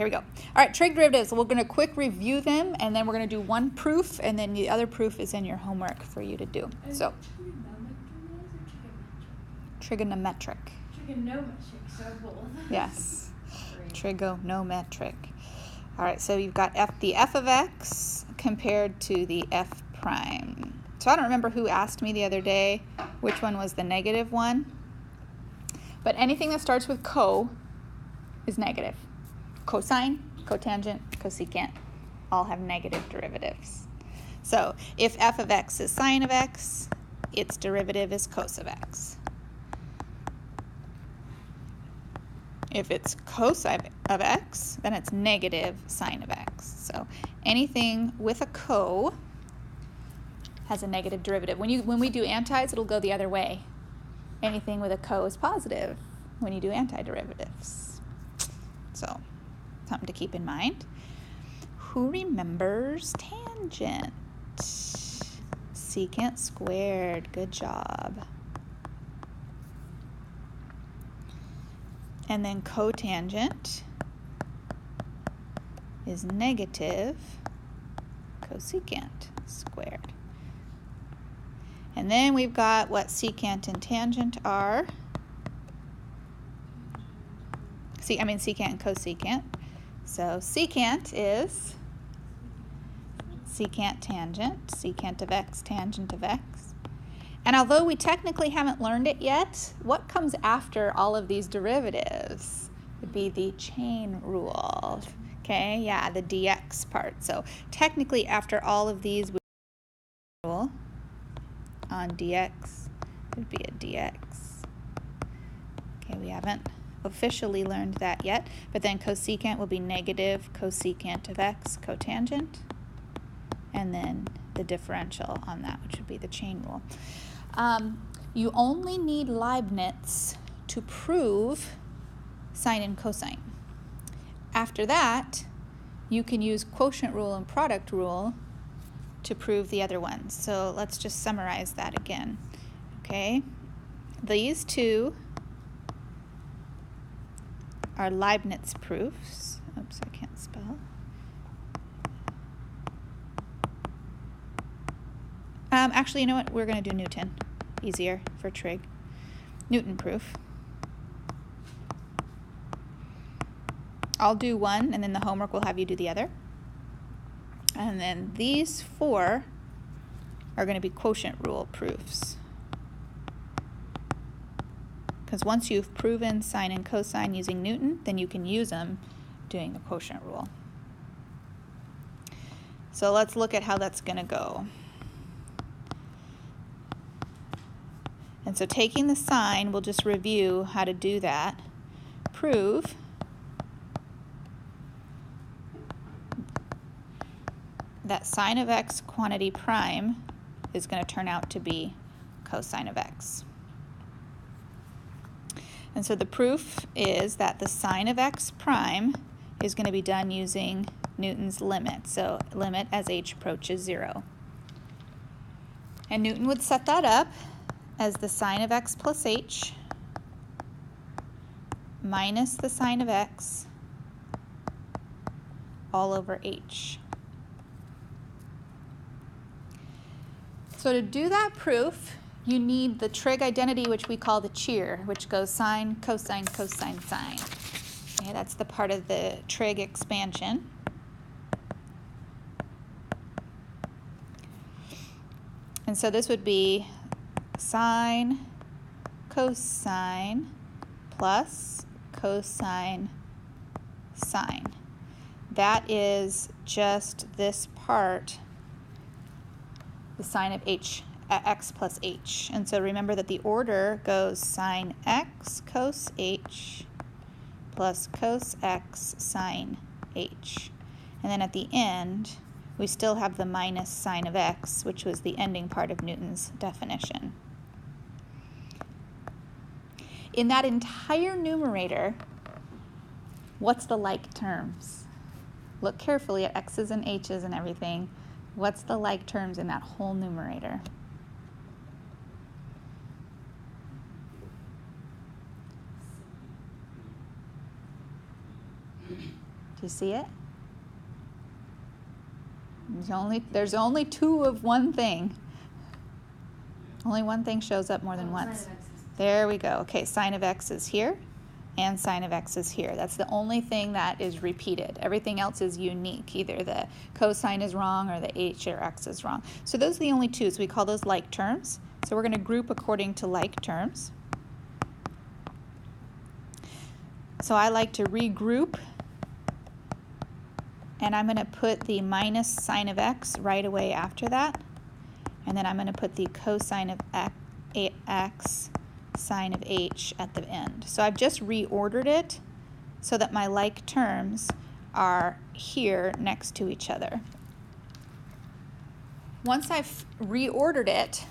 here we go. All right, trig derivatives. We're going to quick review them, and then we're going to do one proof, and then the other proof is in your homework for you to do. So, trigonometric. Trigonometric, so both. Yes, trigonometric. All right, so you've got the f of x compared to the f prime. So I don't remember who asked me the other day which one was the negative one, but anything that starts with co is negative. Cosine, cotangent, cosecant all have negative derivatives. So if f of x is sine of x, its derivative is cos of x. If it's cos of x, then it's negative sine of x. So anything with a co has a negative derivative. When we do antis, it'll go the other way. Anything with a co is positive when you do antiderivatives. So, something to keep in mind. Who remembers tangent? Secant squared. Good job. And then cotangent is negative cosecant squared. And then we've got what secant and tangent are. Secant and cosecant. So secant is secant tangent, secant of x, tangent of x. And although we technically haven't learned it yet, what comes after all of these derivatives would be the chain rule. Okay, yeah, the dx part. So technically after all of these, rule on dx would be a dx. Okay, we haven't officially learned that yet, but then cosecant will be negative cosecant of x, cotangent, and then the differential on that, which would be the chain rule. You only need Leibniz to prove sine and cosine. After that, you can use quotient rule and product rule to prove the other ones. So let's just summarize that again. Okay, these two are Leibniz proofs. Oops, I can't spell. Actually, you know what? We're going to do Newton. Easier for trig. Newton proof. I'll do one, and then the homework will have you do the other. And then these four are going to be quotient rule proofs. Because once you've proven sine and cosine using Newton, then you can use them doing the quotient rule. So let's look at how that's going to go. And so taking the sine, we'll just review how to do that. Prove that sine of x quantity prime is going to turn out to be cosine of x. And so the proof is that the sine of x prime is going to be done using Newton's limit. So limit as h approaches 0. And Newton would set that up as the sine of x plus h minus the sine of x all over h. So to do that proof, you need the trig identity, which we call the cheer, which goes sine, cosine, cosine, sine. Okay, that's the part of the trig expansion. And so this would be sine, cosine, plus cosine, sine. That is just this part, the sine of x plus h. And so remember that the order goes sine x cos h plus cos x sine h. And then at the end, we still have the minus sine of x, which was the ending part of Newton's definition. In that entire numerator, what's the like terms? Look carefully at x's and h's and everything. What's the like terms in that whole numerator? Do you see it? There's only two of one thing. Only one thing shows up more than once. There we go. Okay, sine of x is here, and sine of x is here. That's the only thing that is repeated. Everything else is unique. Either the cosine is wrong or the h or x is wrong. So those are the only two. So we call those like terms. So we're going to group according to like terms. So I like to regroup, and I'm going to put the minus sine of x right away after that. And then I'm going to put the cosine of x sine of h at the end. So I've just reordered it so that my like terms are here next to each other. Once I've reordered it,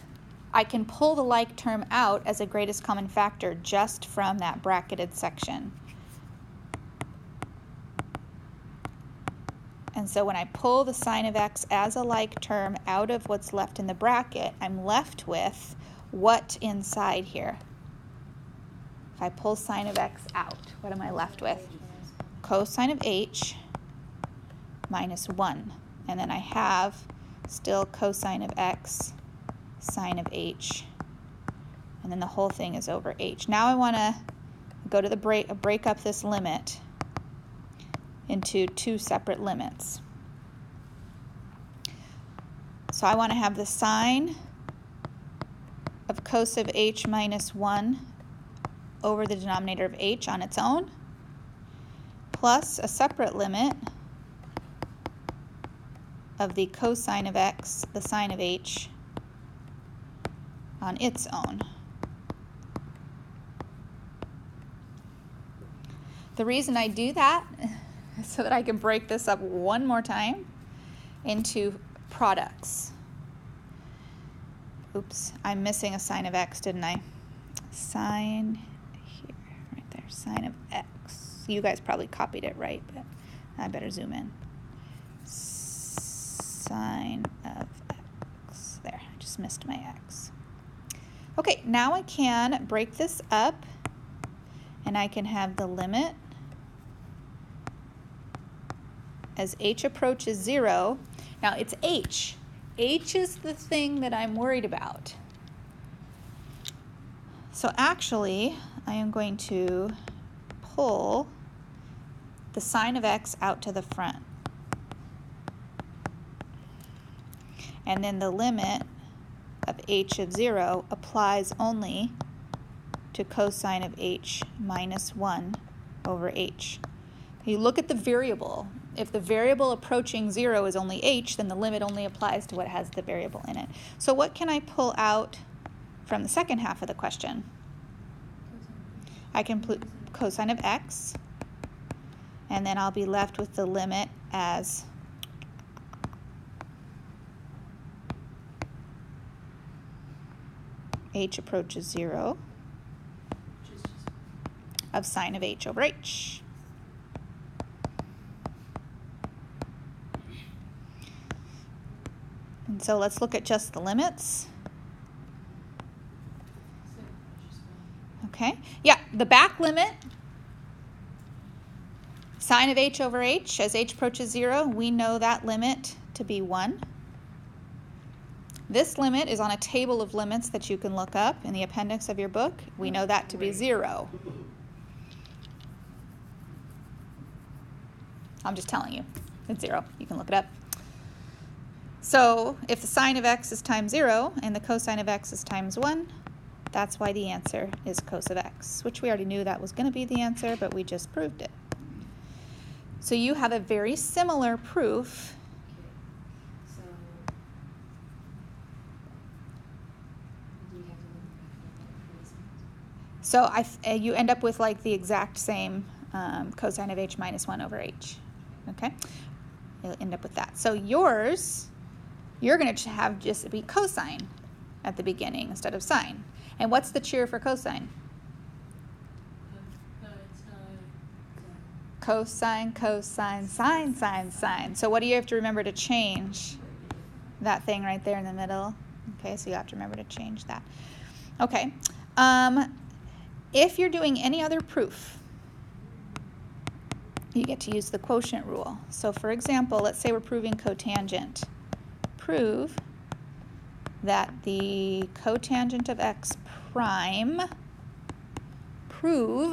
I can pull the like term out as a greatest common factor just from that bracketed section. And so when I pull the sine of x as a like term out of what's left in the bracket, I'm left with what inside here? If I pull sine of x out, what am I left with? Cosine of h minus 1. And then I have still cosine of x sine of h. And then the whole thing is over h. Now I want to go to the break up this limit into two separate limits. So I want to have the sine of cos of h minus 1 over the denominator of h on its own, plus a separate limit of the cosine of x, the sine of h, on its own. The reason I do that is so that I can break this up one more time into products. Oops, I'm missing a sine of x, didn't I? Sine here, right there, sine of x. You guys probably copied it right, but I better zoom in. Sine of x. There, I just missed my x. Okay, now I can break this up, and I can have the limit as h approaches 0. Now it's h. H is the thing that I'm worried about. So actually, I am going to pull the sine of x out to the front. And then the limit of h of 0 applies only to cosine of h minus 1 over h. You look at the variable. If the variable approaching 0 is only h, then the limit only applies to what has the variable in it. So what can I pull out from the second half of the question? I can put cosine of x, and then I'll be left with the limit as h approaches 0 of sine of h over h. And so let's look at just the limits. Okay, yeah, the back limit, sine of h over h, as h approaches 0, we know that limit to be 1. This limit is on a table of limits that you can look up in the appendix of your book. We know that to be 0. I'm just telling you, it's 0. You can look it up. So if the sine of x is times 0 and the cosine of x is times 1, that's why the answer is cos of x, which we already knew that was going to be the answer, but we just proved it. So you have a very similar proof. So you end up with like the exact same cosine of h minus 1 over h. Okay? You'll end up with that. So yours, you're going to have just be cosine at the beginning instead of sine. And what's the cheer for cosine? Cosine, cosine, sine, sine, sine. So what do you have to remember to change? That thing right there in the middle. Okay, so you have to remember to change that. Okay. If you're doing any other proof, you get to use the quotient rule. So for example, let's say we're proving cotangent. Prove that the cotangent of x prime, prove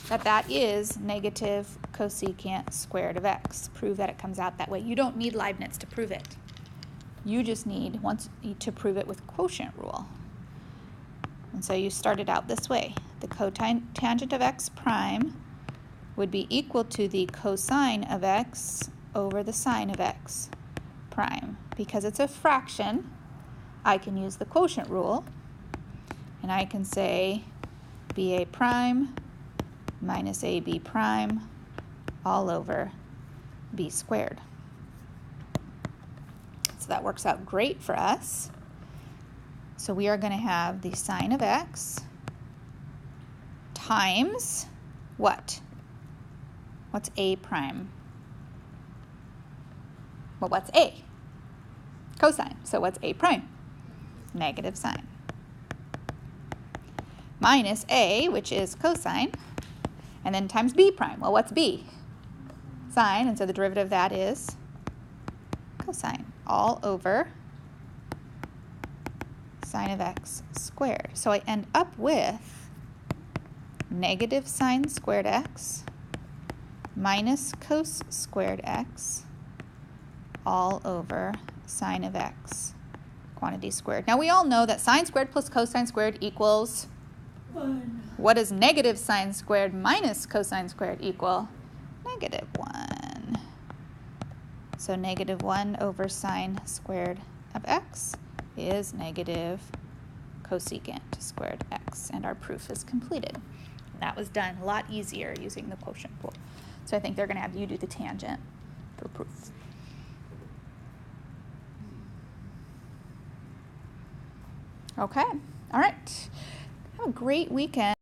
that that is negative cosecant squared of x. Prove that it comes out that way. You don't need Leibniz to prove it. You just need to prove it with quotient rule. And so you start it out this way. The cotangent of x prime would be equal to the cosine of x over the sine of x prime. Because it's a fraction, I can use the quotient rule, and I can say BA prime minus AB prime all over B squared. So that works out great for us. So we are going to have the sine of x times what? What's A prime? Well, what's A? Cosine. So what's A prime? Negative sine. Minus A, which is cosine, and then times B prime. Well, what's B? Sine, and so the derivative of that is cosine, all over sine of x squared. So I end up with negative sine squared x minus cos squared x all over sine of x quantity squared. Now we all know that sine squared plus cosine squared equals 1. What does negative sine squared minus cosine squared equal? Negative 1. So negative 1 over sine squared of x is negative cosecant squared x. And our proof is completed. That was done a lot easier using the quotient rule. So I think they're going to have you do the tangent for proof. Okay. All right. Have a great weekend.